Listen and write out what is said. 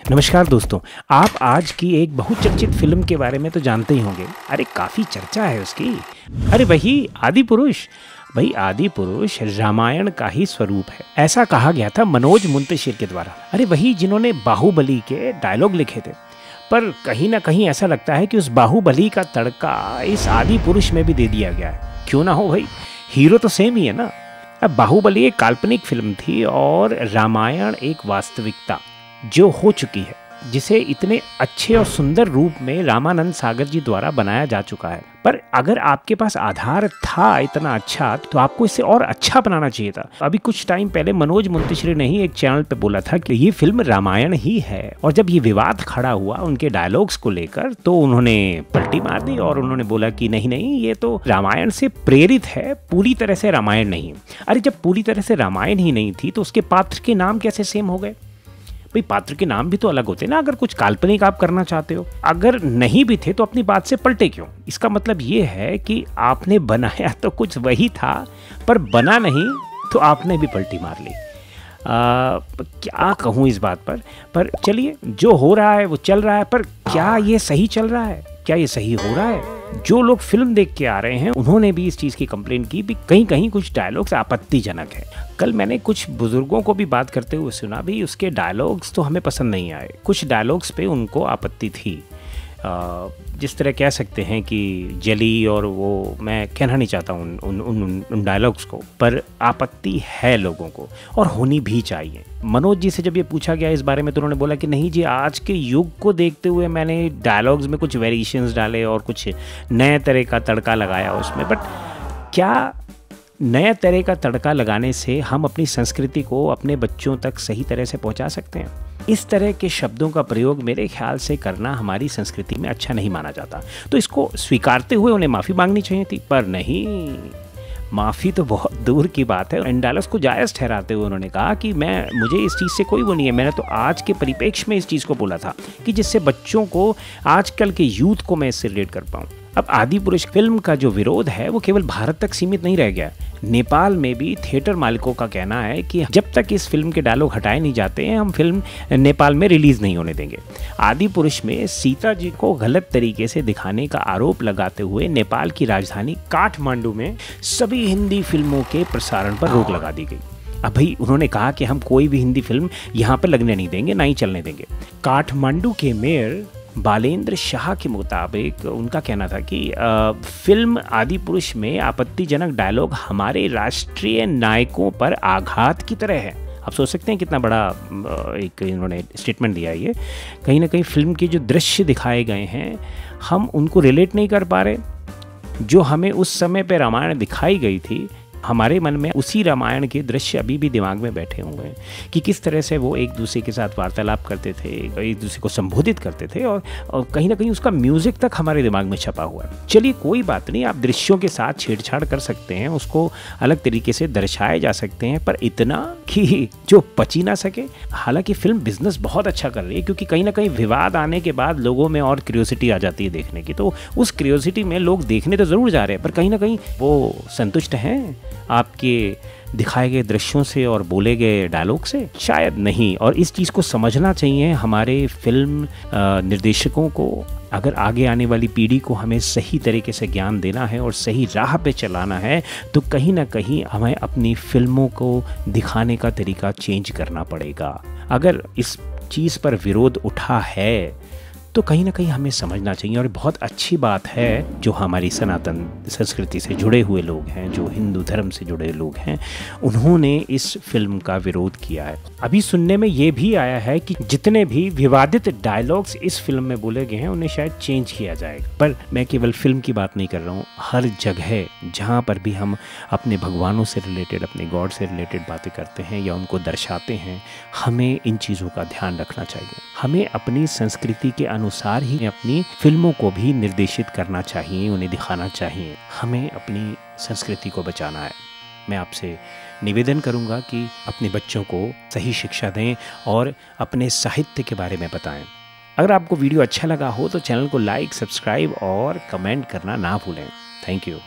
नमस्कार दोस्तों, आप आज की एक बहुचर्चित फ़िल्म के बारे में तो जानते ही होंगे। अरे काफ़ी चर्चा है उसकी। अरे वही आदिपुरुष। भाई आदिपुरुष रामायण का ही स्वरूप है, ऐसा कहा गया था मनोज मुंतशिर के द्वारा। अरे वही जिन्होंने बाहुबली के डायलॉग लिखे थे। पर कहीं ना कहीं ऐसा लगता है कि उस बाहुबली का तड़का इस आदिपुरुष में भी दे दिया गया है। क्यों ना हो भाई, हीरो तो सेम ही है ना। अब बाहुबली एक काल्पनिक फिल्म थी और रामायण एक वास्तविकता जो हो चुकी है, जिसे इतने अच्छे और सुंदर रूप में रामानंद सागर जी द्वारा बनाया जा चुका है। पर अगर आपके पास आधार था इतना अच्छा, तो आपको इसे और अच्छा बनाना चाहिए था। अभी कुछ टाइम पहले मनोज मुंतशिर ने ही एक चैनल पे बोला था कि ये फिल्म रामायण ही है, और जब ये विवाद खड़ा हुआ उनके डायलॉग्स को लेकर, तो उन्होंने पलटी मार दी और उन्होंने बोला कि नहीं नहीं, ये तो रामायण से प्रेरित है, पूरी तरह से रामायण नहीं। अरे जब पूरी तरह से रामायण ही नहीं थी तो उसके पात्र के नाम कैसे सेम हो गए? भाई पात्र के नाम भी तो अलग होते हैं ना, अगर कुछ काल्पनिक आप करना चाहते हो। अगर नहीं भी थे तो अपनी बात से पलटे क्यों? इसका मतलब ये है कि आपने बनाया तो कुछ वही था, पर बना नहीं तो आपने भी पलटी मार ली। क्या कहूँ इस बात पर चलिए, जो हो रहा है वो चल रहा है, पर क्या ये सही चल रहा है? क्या ये सही हो रहा है? जो लोग फिल्म देख के आ रहे हैं उन्होंने भी इस चीज़ की कंप्लेन की भी कहीं कहीं कुछ डायलॉग्स आपत्तिजनक है। कल मैंने कुछ बुजुर्गों को भी बात करते हुए सुना भी, उसके डायलॉग्स तो हमें पसंद नहीं आए, कुछ डायलॉग्स पे उनको आपत्ति थी। जिस तरह कह सकते हैं कि जली, और वो मैं कहना नहीं चाहता हूँ उन डायलॉग्स को, पर आपत्ति है लोगों को और होनी भी चाहिए। मनोज जी से जब ये पूछा गया इस बारे में तो उन्होंने बोला कि नहीं जी, आज के युग को देखते हुए मैंने डायलॉग्स में कुछ वेरिएशंस डाले और कुछ नए तरह का तड़का लगाया उसमें। बट क्या नए तरह का तड़का लगाने से हम अपनी संस्कृति को अपने बच्चों तक सही तरह से पहुंचा सकते हैं? इस तरह के शब्दों का प्रयोग मेरे ख्याल से करना हमारी संस्कृति में अच्छा नहीं माना जाता। तो इसको स्वीकारते हुए उन्हें माफ़ी मांगनी चाहिए थी, पर नहीं, माफ़ी तो बहुत दूर की बात है। इन डायलॉग्स को जायज़ ठहराते हुए उन्होंने कहा कि मुझे इस चीज़ से कोई वो नहीं है, मैंने तो आज के परिप्रेक्ष्य में इस चीज़ को बोला था कि जिससे बच्चों को, आजकल के यूथ को मैं इससे रिलेट कर पाऊँ। अब आदिपुरुष फिल्म का जो विरोध है वो केवल भारत तक सीमित नहीं रह गया। नेपाल में भी थिएटर मालिकों का कहना है कि जब तक इस फिल्म के डायलॉग हटाए नहीं जाते हैं, हम फिल्म नेपाल में रिलीज़ नहीं होने देंगे। आदिपुरुष में सीता जी को गलत तरीके से दिखाने का आरोप लगाते हुए नेपाल की राजधानी काठमांडू में सभी हिंदी फिल्मों के प्रसारण पर रोक लगा दी गई। अब भाई उन्होंने कहा कि हम कोई भी हिंदी फिल्म यहाँ पर लगने नहीं देंगे, ना ही चलने देंगे। काठमांडू के मेयर बालेंद्र शाह के मुताबिक उनका कहना था कि फिल्म आदिपुरुष में आपत्तिजनक डायलॉग हमारे राष्ट्रीय नायकों पर आघात की तरह है। आप सोच सकते हैं कितना बड़ा एक इन्होंने स्टेटमेंट दिया है। ये कहीं ना कहीं फिल्म के जो दृश्य दिखाए गए हैं हम उनको रिलेट नहीं कर पा रहे। जो हमें उस समय पे रामायण दिखाई गई थी, हमारे मन में उसी रामायण के दृश्य अभी भी दिमाग में बैठे हुए हैं कि किस तरह से वो एक दूसरे के साथ वार्तालाप करते थे, एक दूसरे को संबोधित करते थे, और कहीं ना कहीं उसका म्यूजिक तक हमारे दिमाग में छपा हुआ है। चलिए कोई बात नहीं, आप दृश्यों के साथ छेड़छाड़ कर सकते हैं, उसको अलग तरीके से दर्शाए जा सकते हैं, पर इतना कि जो पची ना सके। हालांकि फिल्म बिजनेस बहुत अच्छा कर रही है, क्योंकि कहीं ना कहीं विवाद आने के बाद लोगों में और क्यूरियोसिटी आ जाती है देखने की, तो उस क्यूरियोसिटी में लोग देखने तो ज़रूर जा रहे हैं, पर कहीं ना कहीं वो संतुष्ट हैं आपके दिखाए गए दृश्यों से और बोले गए डायलॉग से? शायद नहीं। और इस चीज़ को समझना चाहिए हमारे फिल्म निर्देशकों को। अगर आगे आने वाली पीढ़ी को हमें सही तरीके से ज्ञान देना है और सही राह पे चलाना है, तो कहीं ना कहीं हमें अपनी फिल्मों को दिखाने का तरीका चेंज करना पड़ेगा। अगर इस चीज़ पर विरोध उठा है तो कहीं ना कहीं हमें समझना चाहिए। और बहुत अच्छी बात है जो हमारी सनातन संस्कृति से जुड़े हुए लोग हैं, जो हिंदू धर्म से जुड़े लोग हैं, उन्होंने इस फिल्म का विरोध किया है। अभी सुनने में ये भी आया है कि जितने भी विवादित डायलॉग्स इस फिल्म में बोले गए हैं उन्हें शायद चेंज किया जाएगा। पर मैं केवल फिल्म की बात नहीं कर रहा हूँ, हर जगह जहाँ पर भी हम अपने भगवानों से रिलेटेड, अपने गॉड से रिलेटेड बातें करते हैं या उनको दर्शाते हैं, हमें इन चीज़ों का ध्यान रखना चाहिए। हमें अपनी संस्कृति के अनुसार ही अपनी फिल्मों को भी निर्देशित करना चाहिए, उन्हें दिखाना चाहिए। हमें अपनी संस्कृति को बचाना है। मैं आपसे निवेदन करूंगा कि अपने बच्चों को सही शिक्षा दें और अपने साहित्य के बारे में बताएं। अगर आपको वीडियो अच्छा लगा हो तो चैनल को लाइक, सब्सक्राइब और कमेंट करना ना भूलें। Thank you.